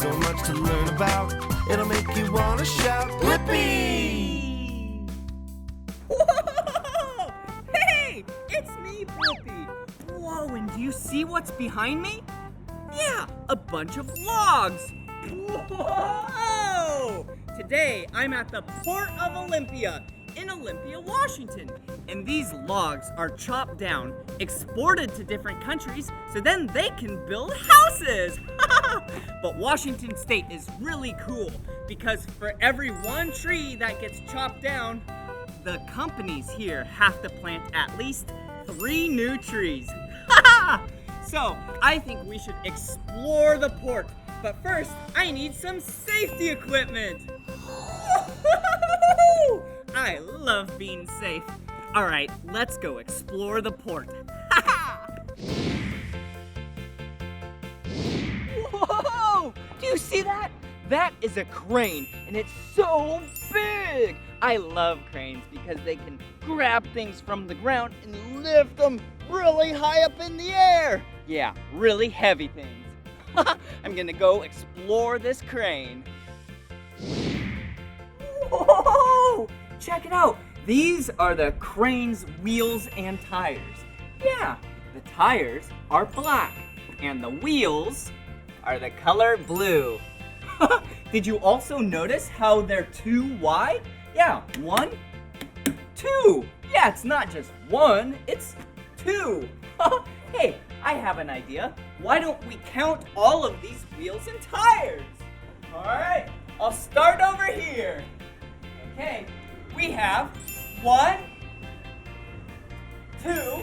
so much to learn about. It'll make you want to shout, Blippi! Whoa! Hey, it's me, Blippi. Whoa, and do you see what's behind me? Yeah, a bunch of logs. Whoa! Today, I'm at the Port of Olympia in Olympia, Washington. And these logs are chopped down, exported to different countries, so then they can build houses. But Washington State is really cool because for every one tree that gets chopped down, the companies here have to plant at least 3 new trees. So I think we should explore the port. But first, I need some safety equipment. I love being safe. All right, let's go explore the port. Whoa! Do you see that? That is a crane, and it's so big. I love cranes because they can grab things from the ground and lift them really high up in the air. Yeah, really heavy things. I'm gonna go explore this crane. Whoa! Check it out. These are the crane's wheels and tires. Yeah, the tires are black, and the wheels are the color blue. Did you also notice how they're 2 wide? Yeah, 1, 2. Yeah, it's not just 1, it's 2. Hey, I have an idea. Why don't we count all of these wheels and tires? All right, I'll start over here. Okay, we have 1, 2,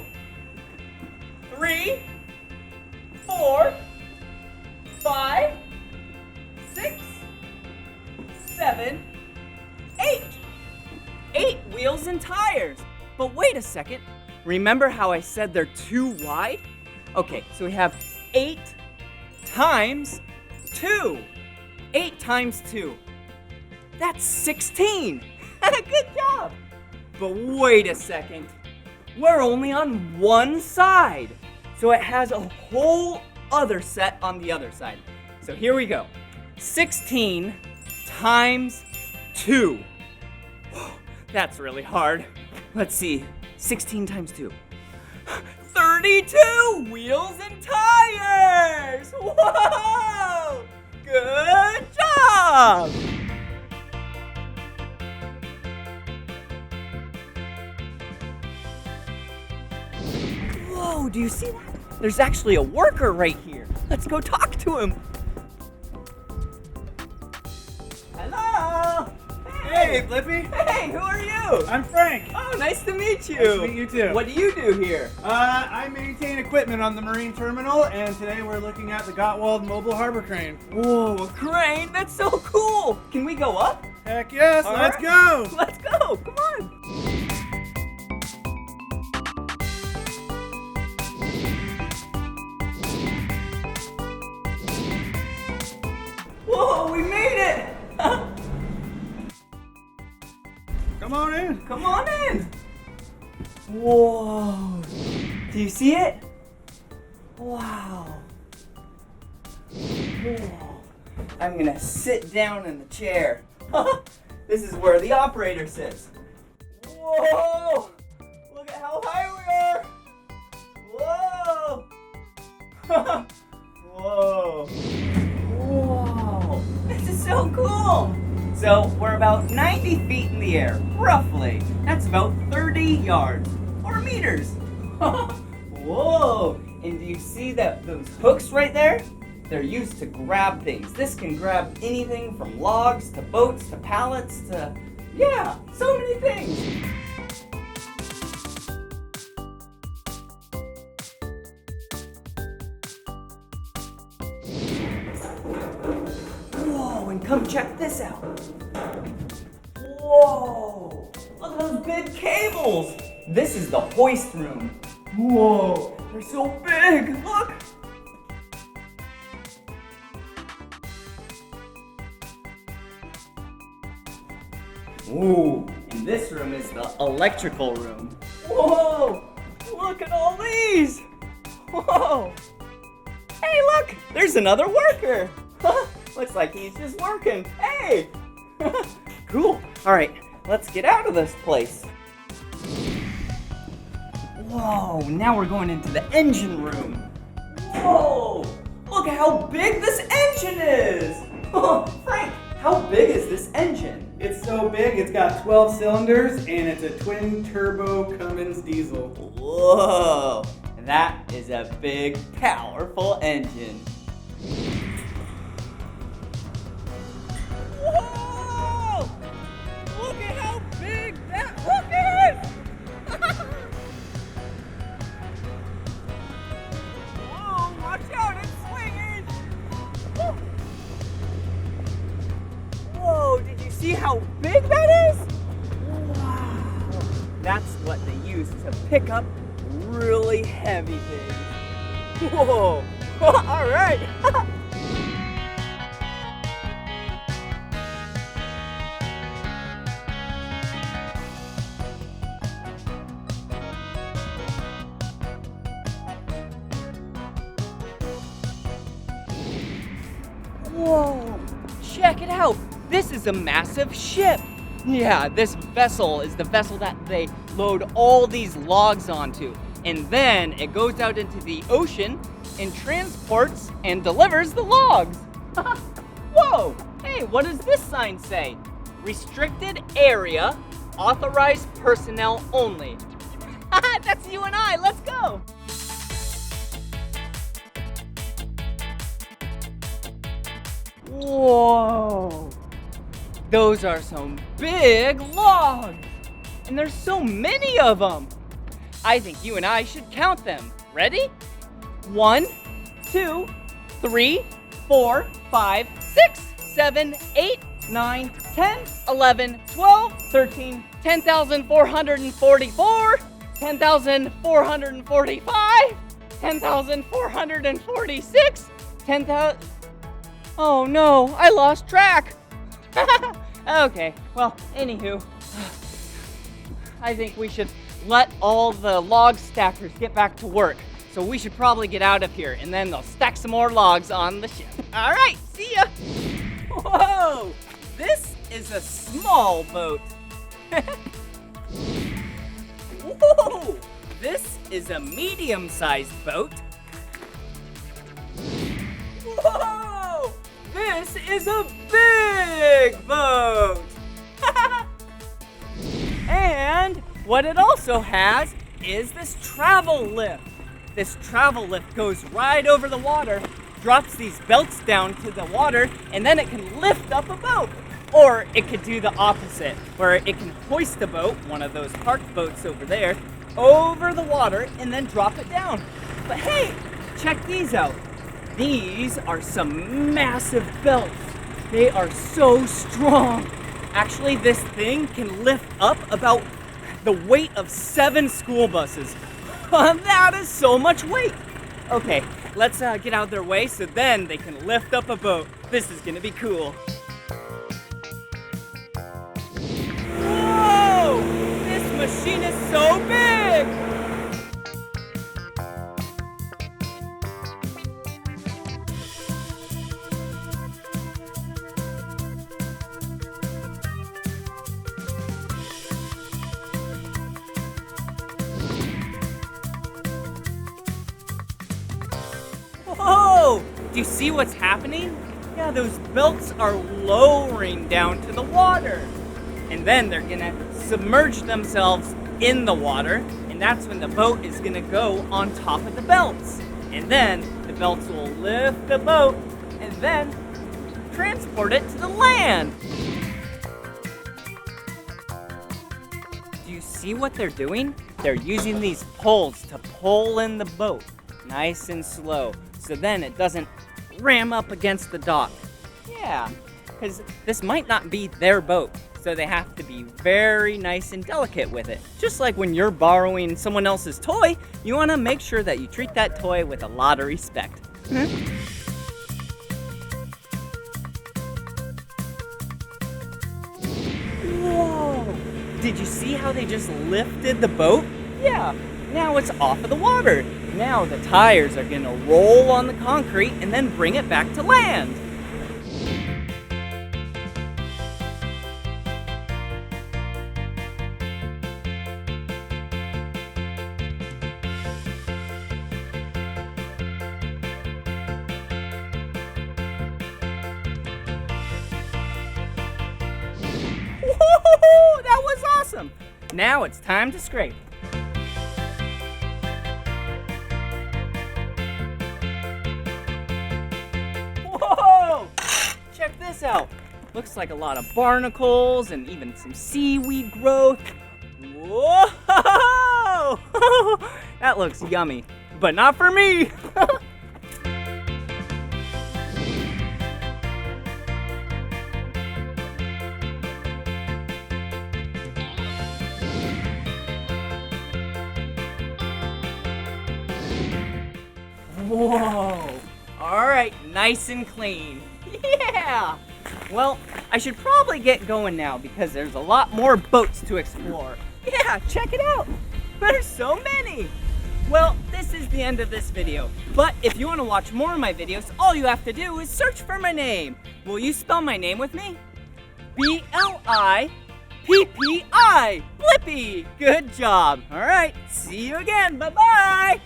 3, 4, 5, 6, 7, 8. 8 wheels and tires. But wait a second. Remember how I said they're 2 wide? Okay, so we have 8 times 2. 8 times 2. That's 16. Good job. But wait a second. We're only on one side. So it has a whole other set on the other side. So here we go. 16 times 2. That's really hard. Let's see. 16 times 2. 32 wheels and tires! Whoa! Good job! Whoa, do you see that? There's actually a worker right here. Let's go talk to him. Hello! Hey, Blippi. Hey, who are you? I'm Frank. Oh, nice to meet you. Nice to meet you too. What do you do here? I maintain equipment on the marine terminal, and today we're looking at the Gottwald Mobile Harbor Crane. Whoa, a crane? That's so cool. Can we go up? Heck yes, All let's right. go. Let's go, come on. Whoa, we made it. Come on in. Come on in. Whoa. Do you see it? Wow. Whoa. I'm gonna sit down in the chair. This is where the operator sits. Whoa. Look at how high we are. Whoa. Whoa. Whoa. This is so cool. So we're about 90 feet in the air, roughly. That's about 30 yards or meters. Whoa! And do you see those hooks right there? They're used to grab things. This can grab anything from logs to boats to pallets to, yeah, so many things. Whoa, and come check this out. Whoa! Look at those big cables! This is the hoist room. Whoa! They're so big! Look! Ooh, and this room is the electrical room. Whoa! Look at all these! Whoa! Hey, look! There's another worker! Looks like he's just working. Hey! Cool. All right, let's get out of this place. Whoa, now we're going into the engine room. Whoa, look at how big this engine is. Frank, how big is this engine? It's so big, it's got 12 cylinders, and it's a twin-turbo Cummins diesel. Whoa, that is a big, powerful engine. Whoa! Look at how big that hook is! Whoa, watch out, it's swinging! Whoa, did you see how big that is? Wow. That's what they use to pick up really heavy things. Whoa, all right. Whoa, check it out. This is a massive ship. Yeah, this vessel is the vessel that they load all these logs onto. And then it goes out into the ocean and transports and delivers the logs. Whoa, hey, what does this sign say? Restricted area, authorized personnel only. That's you and I, let's go. Whoa, those are some big logs, and there's so many of them. I think you and I should count them. Ready? 1, 2, 3, 4, 5, 6, 7, 8, 9, 10, 11, 12, 13, 10,444, 10,445, 10,446, 10,000. Oh no, I lost track. Okay, well, anywho, I think we should let all the log stackers get back to work. So we should probably get out of here, and then they'll stack some more logs on the ship. All right, see ya. Whoa, this is a small boat. Whoa, this is a medium-sized boat. Whoa, this is a big boat. And what it also has is this travel lift. This travel lift goes right over the water, drops these belts down to the water, and then it can lift up a boat. Or it could do the opposite, where it can hoist a boat, one of those parked boats over there, over the water and then drop it down. But hey, check these out. These are some massive belts. They are so strong. Actually, this thing can lift up about the weight of 7 school buses. That is so much weight. Okay, let's get out of their way so then they can lift up a boat. This is gonna be cool. Whoa! This machine is so big! Whoa! Do you see what's happening? Yeah, those belts are lowering down to the water. And then they're gonna submerge themselves in the water, and that's when the boat is gonna go on top of the belts. And then the belts will lift the boat and then transport it to the land. Do you see what they're doing? They're using these poles to pull in the boat, nice and slow, so then it doesn't ram up against the dock. Yeah, because this might not be their boat, so they have to be very nice and delicate with it. Just like when you're borrowing someone else's toy, you want to make sure that you treat that toy with a lot of respect. Whoa! Did you see how they just lifted the boat? Yeah, now it's off of the water. Now the tires are gonna roll on the concrete and then bring it back to land. Now it's time to scrape. Whoa! Check this out. Looks like a lot of barnacles and even some seaweed growth. Whoa! That looks yummy, but not for me. Whoa! All right, nice and clean. Yeah! Well, I should probably get going now because there's a lot more boats to explore. Yeah, check it out. There's so many. Well, this is the end of this video. But if you want to watch more of my videos, all you have to do is search for my name. Will you spell my name with me? B-L-I-P-P-I. Blippi. Good job. All right, see you again. Bye-bye.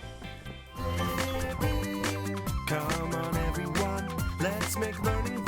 Come on, everyone, let's make learning